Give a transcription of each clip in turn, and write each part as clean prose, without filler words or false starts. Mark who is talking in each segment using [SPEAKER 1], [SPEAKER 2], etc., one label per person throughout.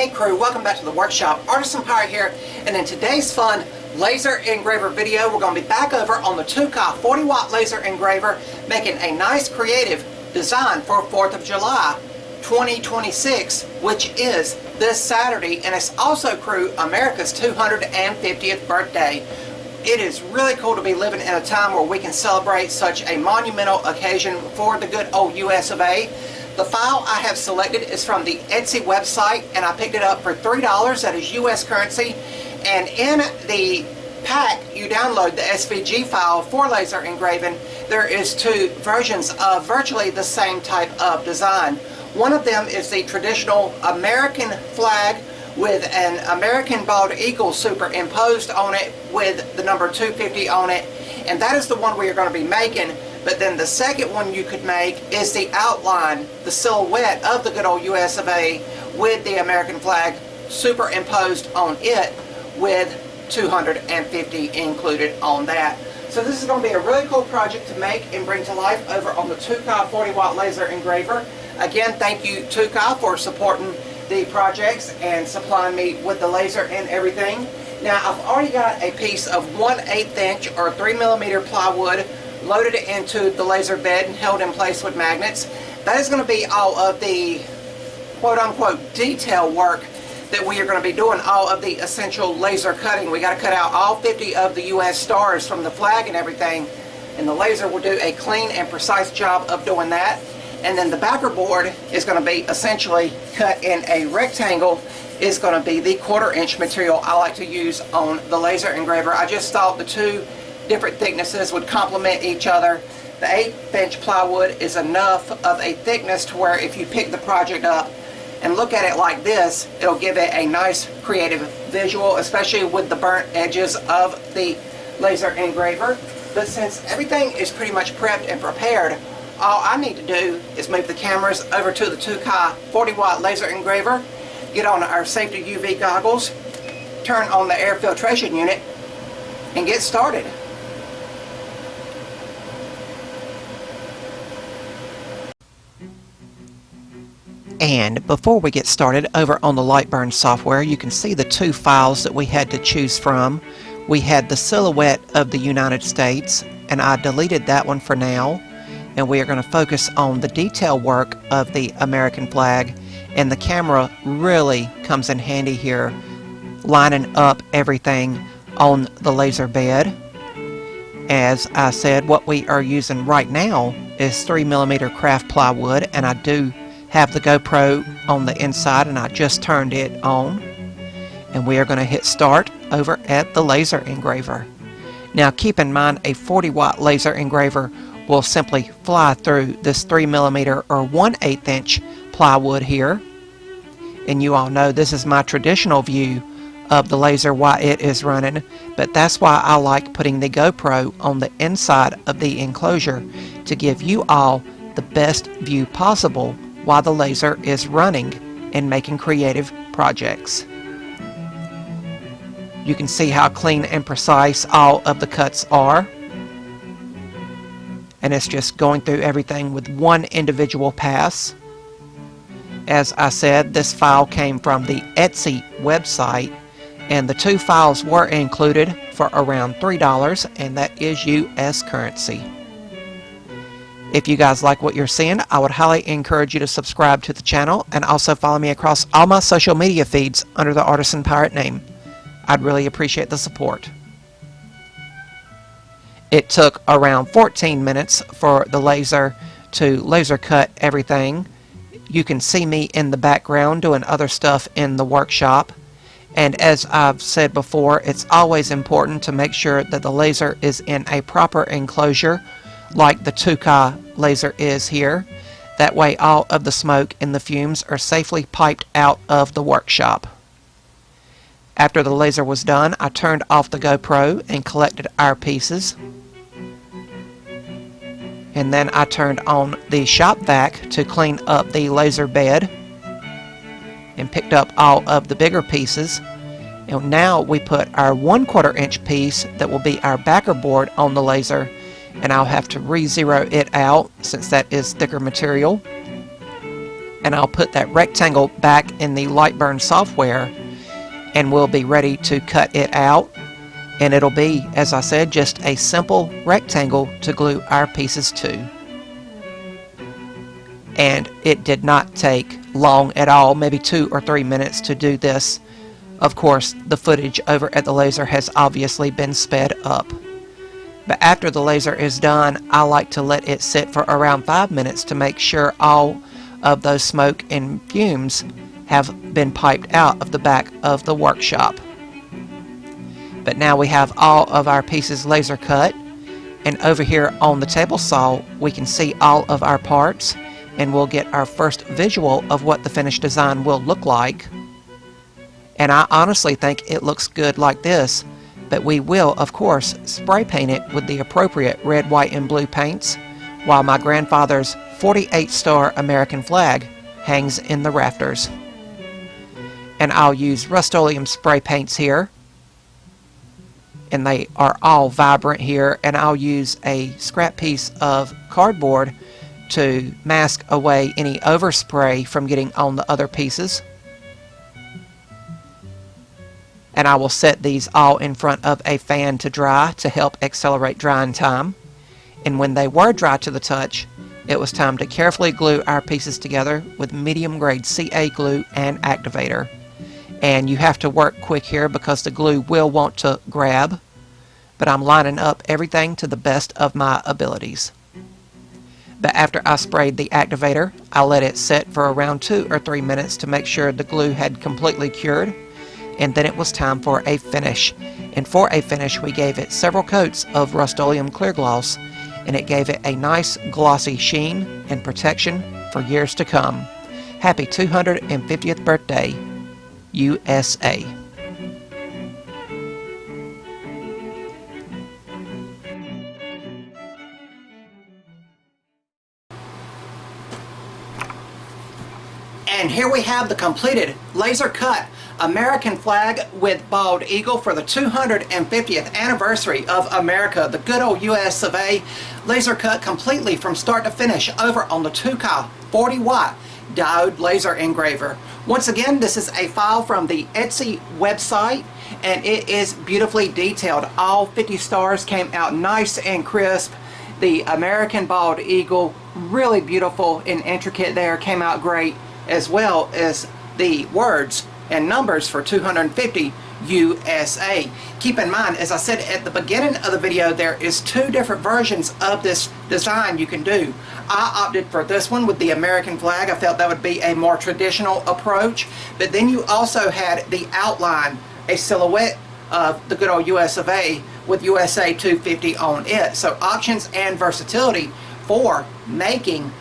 [SPEAKER 1] Hey crew, welcome back to the workshop. Artisan Pirate here, and in today's fun laser engraver video, we're going to be back over on the TOOCAA 40W laser engraver, making a nice creative design for 4th of July 2026, which is this Saturday, and it's also, crew, America's 250th birthday. It is really cool to be living in a time where we can celebrate such a monumental occasion for the good old US of A. The file I have selected is from the Etsy website, and I picked it up for $3. That is US currency. And in the pack, you download the SVG file for laser engraving. There is two versions of virtually the same type of design. One of them is the traditional American flag with an American bald eagle superimposed on it with the number 250 on it, and that is the one we are going to be making. But then the second one you could make is the outline, the silhouette of the good old US of A with the American flag superimposed on it with 250 included on that. So this is going to be a really cool project to make and bring to life over on the TOOCAA 40W laser engraver. Again, thank you TOOCAA for supporting the projects and supplying me with the laser and everything. Now I've already got a piece of 1/8 inch or 3mm plywood loaded into the laser bed and held in place with magnets. That is going to be all of the quote-unquote detail work that we are going to be doing, all of the essential laser cutting. We got to cut out all 50 of the US stars from the flag and everything, and the laser will do a clean and precise job of doing that. And then the backer board is going to be essentially cut in a rectangle. Is going to be the 1/4 inch material I like to use on the laser engraver. I just thought the two different thicknesses would complement each other. The 1/8 inch plywood is enough of a thickness to where if you pick the project up and look at it like this, it'll give it a nice creative visual, especially with the burnt edges of the laser engraver. But since everything is pretty much prepped and prepared, all I need to do is move the cameras over to the TOOCAA 40W laser engraver, get on our safety UV goggles, turn on the air filtration unit, and get started. And before we get started, over on the Lightburn software, you can see the two files that we had to choose from. We had the silhouette of the United States, and I deleted that one for now. And we are going to focus on the detail work of the American flag. And the camera really comes in handy here, lining up everything on the laser bed. As I said, what we are using right now is 3mm craft plywood, and I do have the GoPro on the inside, and I just turned it on. And we are going to hit start over at the laser engraver. Now keep in mind, a 40W laser engraver will simply fly through this 3mm or 1/8 inch plywood here. And you all know this is my traditional view of the laser while it is running, but that's why I like putting the GoPro on the inside of the enclosure to give you all the best view possible while the laser is running and making creative projects. You can see how clean and precise all of the cuts are, and it's just going through everything with one individual pass. As I said, this file came from the Etsy website, and the two files were included for around $3, and that is US currency. If you guys like what you're seeing, I would highly encourage you to subscribe to the channel and also follow me across all my social media feeds under the Artisan Pirate name. I'd really appreciate the support. It took around 14 minutes for the laser to laser cut everything. You can see me in the background doing other stuff in the workshop. And as I've said before, it's always important to make sure that the laser is in a proper enclosure like the TOOCAA laser is here. That way all of the smoke and the fumes are safely piped out of the workshop. After the laser was done, I turned off the GoPro and collected our pieces. And then I turned on the shop vac to clean up the laser bed and picked up all of the bigger pieces. And now we put our 1/4 inch piece that will be our backer board on the laser, and I'll have to re-zero it out since that is thicker material. and I'll put that rectangle back in the Lightburn software, and we'll be ready to cut it out. And it'll be, as I said, just a simple rectangle to glue our pieces to. And it did not take long at all, maybe 2 or 3 minutes to do this. Of course, the footage over at the laser has obviously been sped up. But after the laser is done, I like to let it sit for around 5 minutes to make sure all of those smoke and fumes have been piped out of the back of the workshop. But now we have all of our pieces laser cut, and over here on the table saw we can see all of our parts, and we'll get our first visual of what the finished design will look like. And I honestly think it looks good like this, but we will of course spray paint it with the appropriate red, white, and blue paints, while my grandfather's 48-star American flag hangs in the rafters. And I'll use Rust-Oleum spray paints here, and they are all vibrant here, and I'll use a scrap piece of cardboard to mask away any overspray from getting on the other pieces. And I will set these all in front of a fan to dry to help accelerate drying time. And when they were dry to the touch, it was time to carefully glue our pieces together with medium grade CA glue and activator. And you have to work quick here because the glue will want to grab, but I'm lining up everything to the best of my abilities. But after I sprayed the activator, I let it set for around 2 or 3 minutes to make sure the glue had completely cured, and then it was time for a finish. And for a finish, we gave it several coats of Rust-Oleum clear gloss, and it gave it a nice glossy sheen and protection for years to come. Happy 250th birthday, USA. And here we have the completed laser cut American flag with bald eagle for the 250th anniversary of America, the good old US of A. Laser cut completely from start to finish over on the TOOCAA 40W diode laser engraver. Once again, this is a file from the Etsy website, and it is beautifully detailed. All 50 stars came out nice and crisp. The American bald eagle, really beautiful and intricate there, came out great, as well as the words and numbers for 250 USA. Keep in mind, as I said at the beginning of the video, there is 2 different versions of this design you can do. I opted for this one with the American flag. I felt that would be a more traditional approach, but then you also had the outline, a silhouette of the good old US of A with USA 250 on it. So options and versatility for making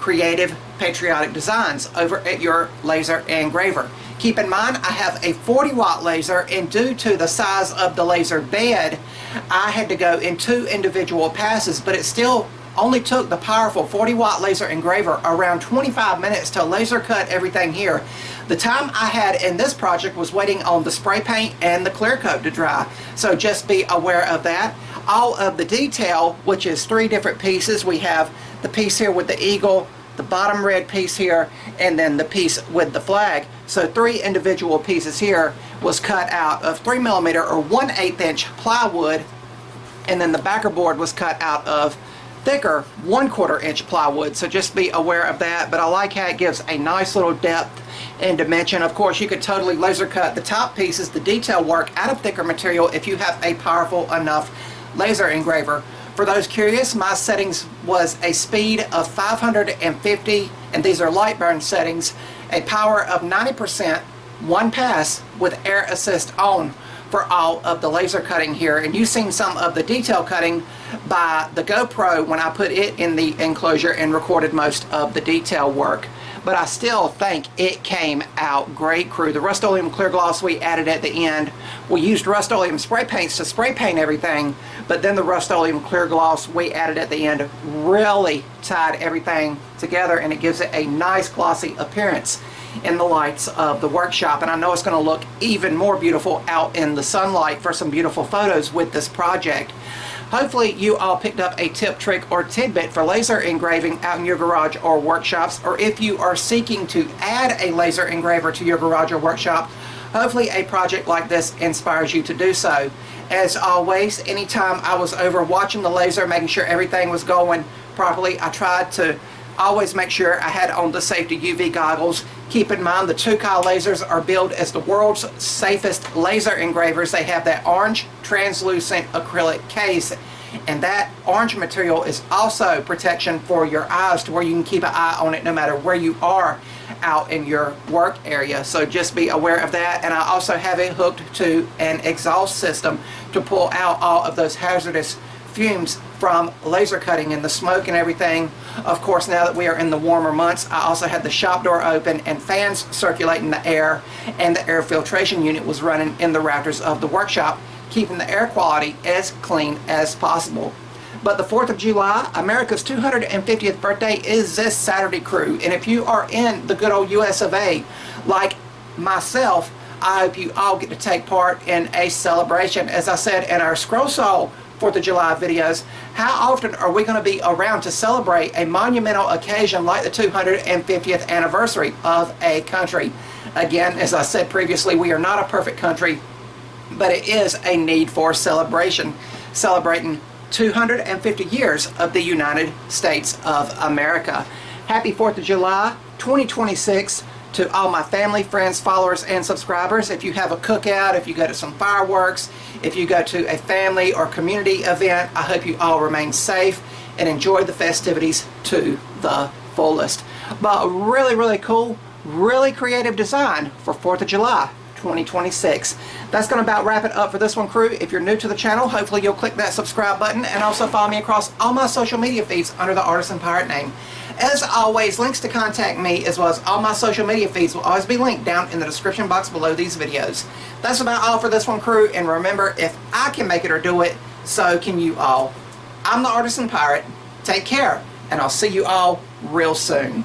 [SPEAKER 1] creative patriotic designs over at your laser engraver. Keep in mind, I have a 40-watt laser, and due to the size of the laser bed, I had to go in 2 individual passes, but it still only took the powerful 40-watt laser engraver around 25 minutes to laser cut everything here. The time I had in this project was waiting on the spray paint and the clear coat to dry, so just be aware of that. All of the detail, which is 3 different pieces, we have the piece here with the eagle, the bottom red piece here, and then the piece with the flag. So 3 individual pieces here was cut out of 3mm or 1/8 inch plywood, and then the backer board was cut out of thicker 1/4 inch plywood. So just be aware of that, but I like how it gives a nice little depth and dimension. Of course, you could totally laser cut the top pieces, the detail work, out of thicker material if you have a powerful enough laser engraver. For those curious, my settings was a speed of 550, and these are light burn settings, a power of 90%, 1 pass with air assist on for all of the laser cutting here. And you've seen some of the detail cutting by the GoPro when I put it in the enclosure and recorded most of the detail work. But I still think it came out great, crew. The Rust-Oleum clear gloss we added at the end. We used Rust-Oleum spray paints to spray paint everything, but then the Rust-Oleum clear gloss we added at the end really tied everything together, and it gives it a nice glossy appearance in the lights of the workshop. And I know it's going to look even more beautiful out in the sunlight for some beautiful photos with this project. Hopefully you all picked up a tip, trick, or tidbit for laser engraving out in your garage or workshops, or if you are seeking to add a laser engraver to your garage or workshop, hopefully a project like this inspires you to do so. As always, anytime I was over watching the laser, making sure everything was going properly, I tried to always make sure I had on the safety UV goggles. Keep in mind the TOOCAA lasers are billed as the world's safest laser engravers. They have that orange translucent acrylic case, and that orange material is also protection for your eyes, to where you can keep an eye on it no matter where you are out in your work area. So just be aware of that. And I also have it hooked to an exhaust system to pull out all of those hazardous fumes from laser cutting and the smoke and everything. Of course, now that we are in the warmer months, I also had the shop door open and fans circulating the air, and the air filtration unit was running in the rafters of the workshop, keeping the air quality as clean as possible. But the 4th of July, America's 250th birthday, is this Saturday, crew. And if you are in the good old US of A, like myself, I hope you all get to take part in a celebration. As I said in our Scroll Saw 4th of July videos, how often are we going to be around to celebrate a monumental occasion like the 250th anniversary of a country? Again, as I said previously, we are not a perfect country, but it is a need for celebration, celebrating 250 years of the United States of America. Happy 4th of July 2026 to all my family, friends, followers, and subscribers. If you have a cookout, if you go to some fireworks, if you go to a family or community event, I hope you all remain safe and enjoy the festivities to the fullest. But a really, really cool, really creative design for 4th of July 2026. That's going to about wrap it up for this one, crew. If you're new to the channel, hopefully you'll click that subscribe button and also follow me across all my social media feeds under the Artisan Pirate name. As always, links to contact me as well as all my social media feeds will always be linked down in the description box below these videos. That's about all for this one, crew, and remember, if I can make it or do it, so can you all. I'm the Artisan Pirate. Take care, and I'll see you all real soon.